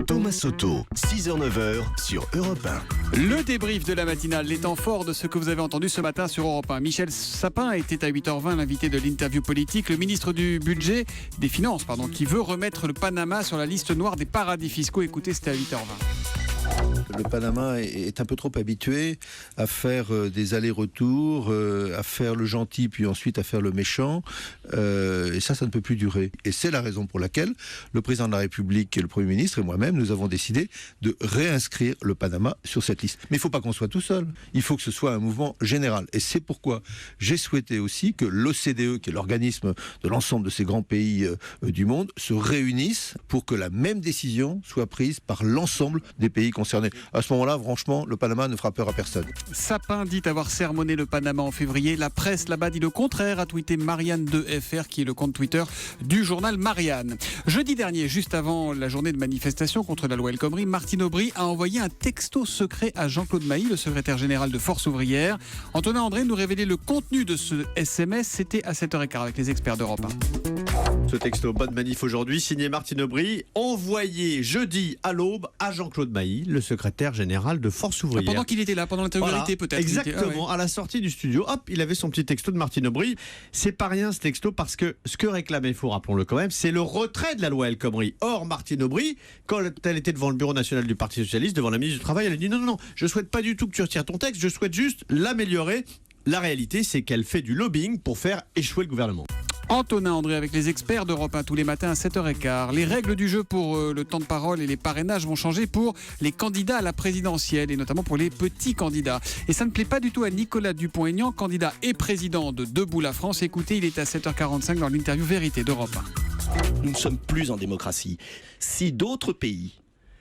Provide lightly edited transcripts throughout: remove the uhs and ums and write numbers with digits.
Thomas Soto, 6h-9h sur Europe 1. Le débrief de la matinale, les temps forts de ce que vous avez entendu ce matin sur Europe 1. Michel Sapin était à 8h20 l'invité de l'interview politique. Le ministre des Finances, qui veut remettre le Panama sur la liste noire des paradis fiscaux. Écoutez, c'était à 8h20. Le Panama est un peu trop habitué à faire des allers-retours, à faire le gentil puis ensuite à faire le méchant. Et ça ne peut plus durer. Et c'est la raison pour laquelle le président de la République et le Premier ministre et moi-même, nous avons décidé de réinscrire le Panama sur cette liste. Mais il ne faut pas qu'on soit tout seul. Il faut que ce soit un mouvement général. Et c'est pourquoi j'ai souhaité aussi que l'OCDE, qui est l'organisme de l'ensemble de ces grands pays du monde, se réunisse pour que la même décision soit prise par l'ensemble des pays concernés. À ce moment-là, franchement, le Panama ne fera peur à personne. Sapin dit avoir sermonné le Panama en février. La presse là-bas dit le contraire, a tweeté Marianne de FR, qui est le compte Twitter du journal Marianne. Jeudi dernier, juste avant la journée de manifestation contre la loi El Khomri, Martine Aubry a envoyé un texto secret à Jean-Claude Mailly, le secrétaire général de Force ouvrière. Antonin André nous révélait le contenu de ce SMS. C'était à 7h15 avec les experts d'Europe 1. Ce texto bonne manif aujourd'hui, signé Martine Aubry, envoyé jeudi à l'aube à Jean-Claude Mailly, le secrétaire général de Force ouvrière. Pendant qu'il était là, pendant l'intégralité peut-être. Exactement, à la sortie du studio, hop, il avait son petit texto de Martine Aubry. C'est pas rien ce texto parce que ce que réclamait, il faut rappelons-le quand même, c'est le retrait de la loi El Khomri. Or, Martine Aubry, quand elle était devant le bureau national du Parti Socialiste, devant la ministre du Travail, elle a dit non, je souhaite pas du tout que tu retires ton texte, je souhaite juste l'améliorer. La réalité, c'est qu'elle fait du lobbying pour faire échouer le gouvernement. Antonin André avec les experts d'Europe 1 tous les matins à 7h15. Les règles du jeu pour le temps de parole et les parrainages vont changer pour les candidats à la présidentielle et notamment pour les petits candidats. Et ça ne plaît pas du tout à Nicolas Dupont-Aignan, candidat et président de Debout la France. Écoutez, il est à 7h45 dans l'interview Vérité d'Europe 1. Nous ne sommes plus en démocratie. Si d'autres pays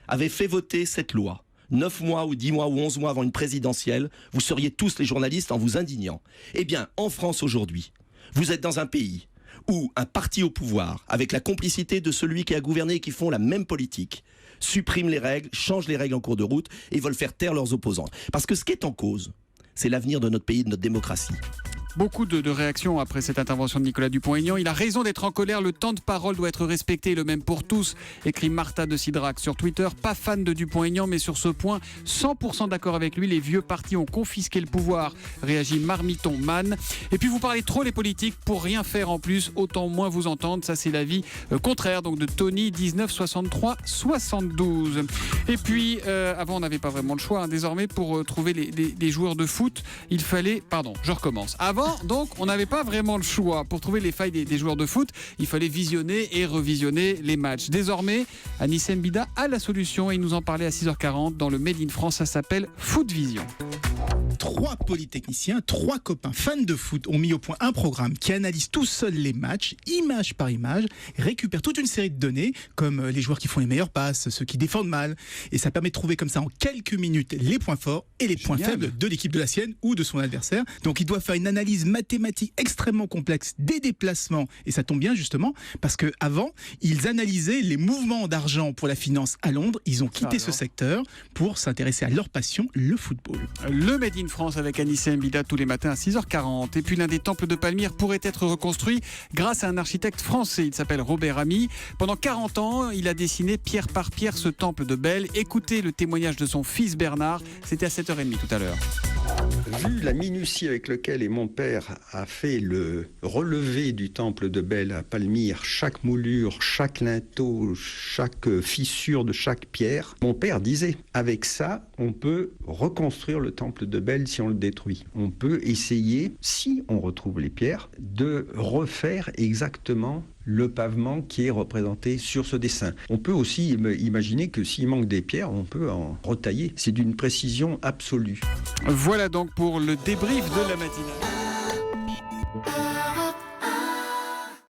avaient fait voter cette loi 9 mois ou 10 mois ou 11 mois avant une présidentielle, vous seriez tous les journalistes en vous indignant. Eh bien, en France aujourd'hui, vous êtes dans un pays où un parti au pouvoir, avec la complicité de celui qui a gouverné et qui font la même politique, supprime les règles, change les règles en cours de route et veulent faire taire leurs opposants. Parce que ce qui est en cause, c'est l'avenir de notre pays, de notre démocratie. Beaucoup de réactions après cette intervention de Nicolas Dupont-Aignan. Il a raison d'être en colère, le temps de parole doit être respecté, le même pour tous, écrit Martha de Sidrac sur Twitter. Pas fan de Dupont-Aignan, mais sur ce point, 100% d'accord avec lui, les vieux partis ont confisqué le pouvoir, réagit Marmiton Man. Et puis vous parlez trop les politiques pour rien faire en plus, autant moins vous entendre, ça c'est l'avis contraire donc de Tony 1963-72. Et puis, avant on n'avait pas vraiment le choix, désormais pour trouver les joueurs de foot, il fallait, je recommence. Avant, donc, on n'avait pas vraiment le choix. Pour trouver les failles des joueurs de foot, il fallait visionner et revisionner les matchs. Désormais, Anis Mbida a la solution et il nous en parlait à 6h40 dans le Made in France. Ça s'appelle Foot Vision. 3 polytechniciens, 3 copains fans de foot ont mis au point un programme qui analyse tout seul les matchs, image par image, récupère toute une série de données, comme les joueurs qui font les meilleures passes, ceux qui défendent mal, et ça permet de trouver comme ça en quelques minutes les points forts et les points faibles de l'équipe de la sienne ou de son adversaire. Donc il doit faire une analyse mathématique extrêmement complexe des déplacements, et ça tombe bien justement, parce qu'avant, ils analysaient les mouvements d'argent pour la finance à Londres, ils ont quitté ce secteur pour s'intéresser à leur passion, le football. Le Made in France avec Anis Mbida tous les matins à 6h40. Et puis l'un des temples de Palmyre pourrait être reconstruit grâce à un architecte français. Il s'appelle Robert Ami. Pendant 40 ans, il a dessiné pierre par pierre ce temple de Bel. Écoutez le témoignage de son fils Bernard. C'était à 7h30 tout à l'heure. Vu la minutie avec laquelle mon père a fait le relevé du temple de Bel à Palmyre, chaque moulure, chaque linteau, chaque fissure de chaque pierre, mon père disait, avec ça, on peut reconstruire le temple de Bel si on le détruit. On peut essayer, si on retrouve les pierres, de refaire exactement le pavement qui est représenté sur ce dessin. On peut aussi imaginer que s'il manque des pierres, on peut en retailler. C'est d'une précision absolue. Voilà donc pour le débrief de la matinale.